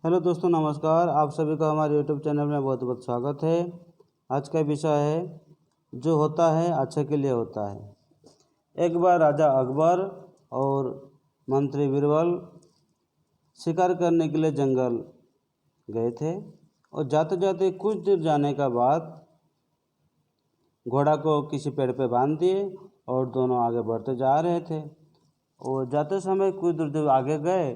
Hello दोस्तों, नमस्कार। आप सभी का हमारे यूट्यूब चैनल में बहुत बहुत स्वागत है। आज का विषय है जो होता है अच्छे के लिए होता है। एक बार राजा अकबर और मंत्री बीरबल शिकार करने के लिए जंगल गए थे और जाते जाते कुछ दूर जाने का बाद घोड़ा को किसी पेड़ पे बांध दिए और दोनों आगे बढ़ते जा रहे थे। और जाते समय कुछ दूर जब आगे गए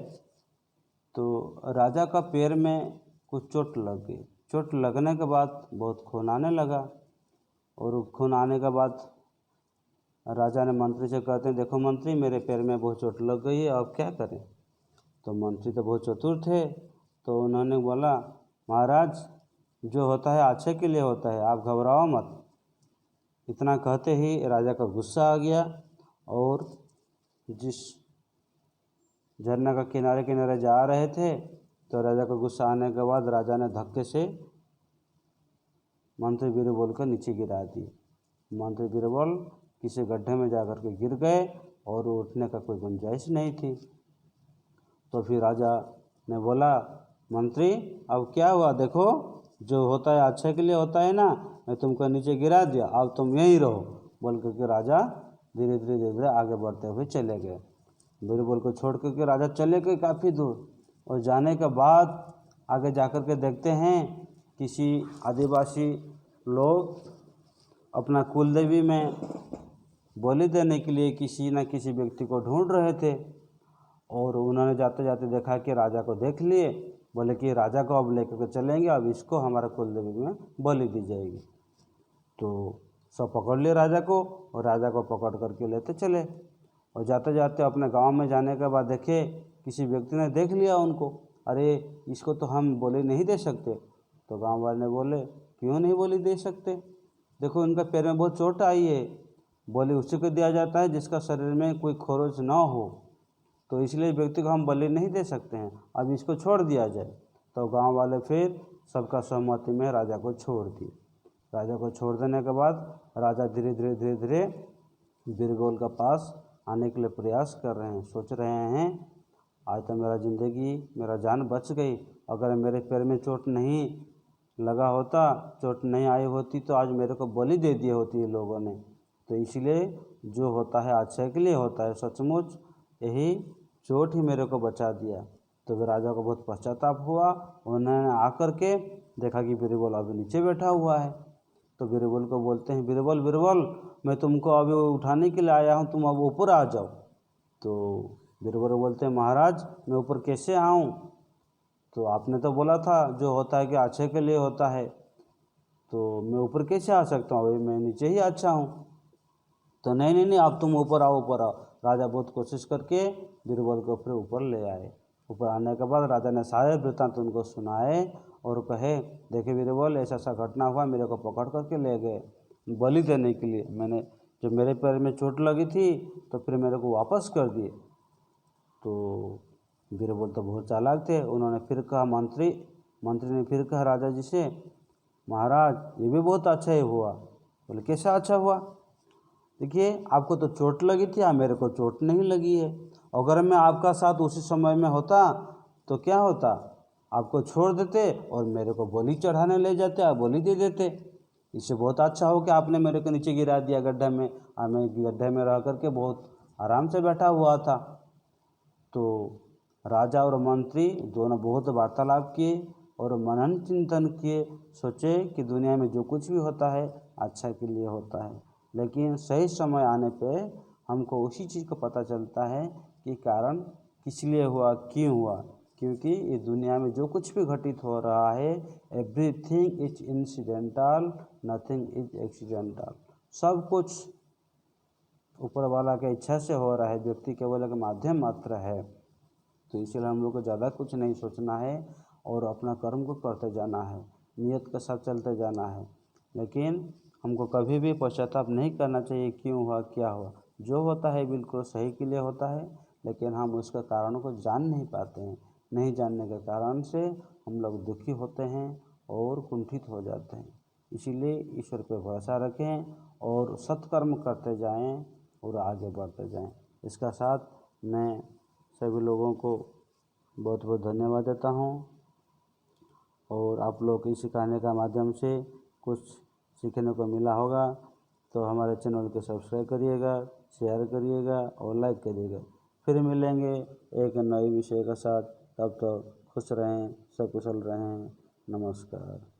तो राजा का पैर में कुछ चोट लग गई। चोट लगने के बाद बहुत खून आने लगा और खून आने के बाद राजा ने मंत्री से कहते हैं, देखो मंत्री, मेरे पैर में बहुत चोट लग गई है, अब क्या करें। तो मंत्री तो बहुत चतुर थे, तो उन्होंने बोला, महाराज, जो होता है अच्छे के लिए होता है, आप घबराओ मत। इतना कहते ही राजा का गुस्सा आ गया और जिस झरना का किनारे किनारे जा रहे थे तो राजा का गुस्सा आने के बाद राजा ने धक्के से मंत्री बीरबल को नीचे गिरा दिए। मंत्री बीरबल किसी गड्ढे में जाकर के गिर गए और उठने का कोई गुंजाइश नहीं थी। तो फिर राजा ने बोला, मंत्री, अब क्या हुआ, देखो जो होता है अच्छे के लिए होता है ना, मैं तुमको नीचे गिरा दिया, अब तुम यहीं रहो, बोल करके राजा धीरे धीरे आगे बढ़ते हुए चले गए। बीरबल को छोड़ करके राजा चले गए काफ़ी दूर और जाने के बाद आगे जाकर के देखते हैं किसी आदिवासी लोग अपना कुलदेवी में बलि देने के लिए किसी न किसी व्यक्ति को ढूंढ रहे थे और उन्होंने जाते जाते देखा कि राजा को देख लिए। बोले कि राजा को अब लेकर के चलेंगे, अब इसको हमारा कुलदेवी में बलि दी जाएगी। तो सब पकड़ लिए राजा को और राजा को पकड़ करके लेते चले और जाते जाते अपने गांव में जाने के बाद देखे किसी व्यक्ति ने देख लिया उनको, अरे इसको तो हम बलि नहीं दे सकते। तो गांव वाले ने बोले, क्यों नहीं बलि दे सकते, देखो इनका पैर में बहुत चोट आई है, बलि उसी को दिया जाता है जिसका शरीर में कोई खरोच ना हो, तो इसलिए व्यक्ति को हम बलि नहीं दे सकते हैं, अब इसको छोड़ दिया जाए। तो गांव वाले फिर सबका सहमति में राजा को छोड़ दिए। राजा को छोड़ देने के बाद राजा धीरे धीरे बीरबल के पास आने के लिए प्रयास कर रहे हैं, सोच रहे हैं आज तो मेरा जान बच गई, अगर मेरे पैर में चोट नहीं लगा होता, चोट नहीं आई होती तो आज मेरे को बलि दे दी होती है लोगों ने। तो इसलिए जो होता है अच्छे के लिए होता है, सचमुच यही चोट ही मेरे को बचा दिया। तो फिर राजा को बहुत पश्चाताप हुआ। उन्होंने आकर के देखा कि बीरबल अभी नीचे बैठा हुआ है। तो बीरबल को बोलते हैं, बीरबल बीरबल, मैं तुमको अभी उठाने के लिए आया हूँ, तुम अब ऊपर आ जाओ। तो बीरबल बोलते हैं, महाराज मैं ऊपर कैसे आऊँ, तो आपने तो बोला था जो होता है कि अच्छे के लिए होता है, तो मैं ऊपर कैसे आ सकता हूँ, अभी मैं नीचे ही अच्छा हूँ। तो नहीं नहीं नहीं, आप तुम ऊपर आओ ऊपर आओ। राजा बहुत कोशिश करके बीरबल को फिर ऊपर ले आए। ऊपर आने के बाद राजा ने सारे वृत्तांत उनको सुनाए और कहे, देखिए बीरबल, ऐसा ऐसा घटना हुआ, मेरे को पकड़ करके ले गए बलि देने के लिए, मैंने जब मेरे पैर में चोट लगी थी तो फिर मेरे को वापस कर दिए। तो बीरबल तो बहुत चालाक थे, उन्होंने फिर कहा, मंत्री ने फिर कहा राजा जी से, महाराज ये भी बहुत अच्छा ही हुआ। बोले, कैसा अच्छा हुआ, देखिए आपको तो चोट लगी थी, मेरे को चोट नहीं लगी है, अगर मैं आपका साथ उसी समय में होता तो क्या होता, आपको छोड़ देते और मेरे को बलि चढ़ाने ले जाते, आप बलि दे देते। इससे बहुत अच्छा हो कि आपने मेरे को नीचे गिरा दिया गड्ढे में, और मैं गड्ढे में रह करके बहुत आराम से बैठा हुआ था। तो राजा और मंत्री दोनों बहुत वार्तालाप किए और मनन चिंतन किए, सोचे कि दुनिया में जो कुछ भी होता है अच्छा के लिए होता है, लेकिन सही समय आने पे हमको उसी चीज़ को पता चलता है कि कारण किस लिए हुआ, क्यों हुआ। क्योंकि इस दुनिया में जो कुछ भी घटित हो रहा है, everything is incidental, nothing is accidental. सब कुछ ऊपर वाला के इच्छा से हो रहा है, व्यक्ति केवल एक माध्यम मात्र है। तो इसलिए हम लोग को ज़्यादा कुछ नहीं सोचना है और अपना कर्म को करते जाना है, नियत के साथ चलते जाना है। लेकिन हमको कभी भी पश्चाताप नहीं करना चाहिए क्यों हुआ क्या हुआ। जो होता है बिल्कुल सही के लिए होता है, लेकिन हम उसके कारणों को जान नहीं पाते हैं। नहीं जानने के कारण से हम लोग दुखी होते हैं और कुंठित हो जाते हैं। इसीलिए ईश्वर पर भरोसा रखें और सत्कर्म करते जाएं और आगे बढ़ते जाएं। इसका साथ मैं सभी लोगों को बहुत बहुत धन्यवाद देता हूँ। और आप लोग को सिखाने का माध्यम से कुछ सीखने को मिला होगा। तो हमारे चैनल को सब्सक्राइब करिएगा, शेयर करिएगा और लाइक करिएगा। फिर मिलेंगे एक नए विषय के साथ। तब तक खुश रहें, सकुशल रहें। नमस्कार।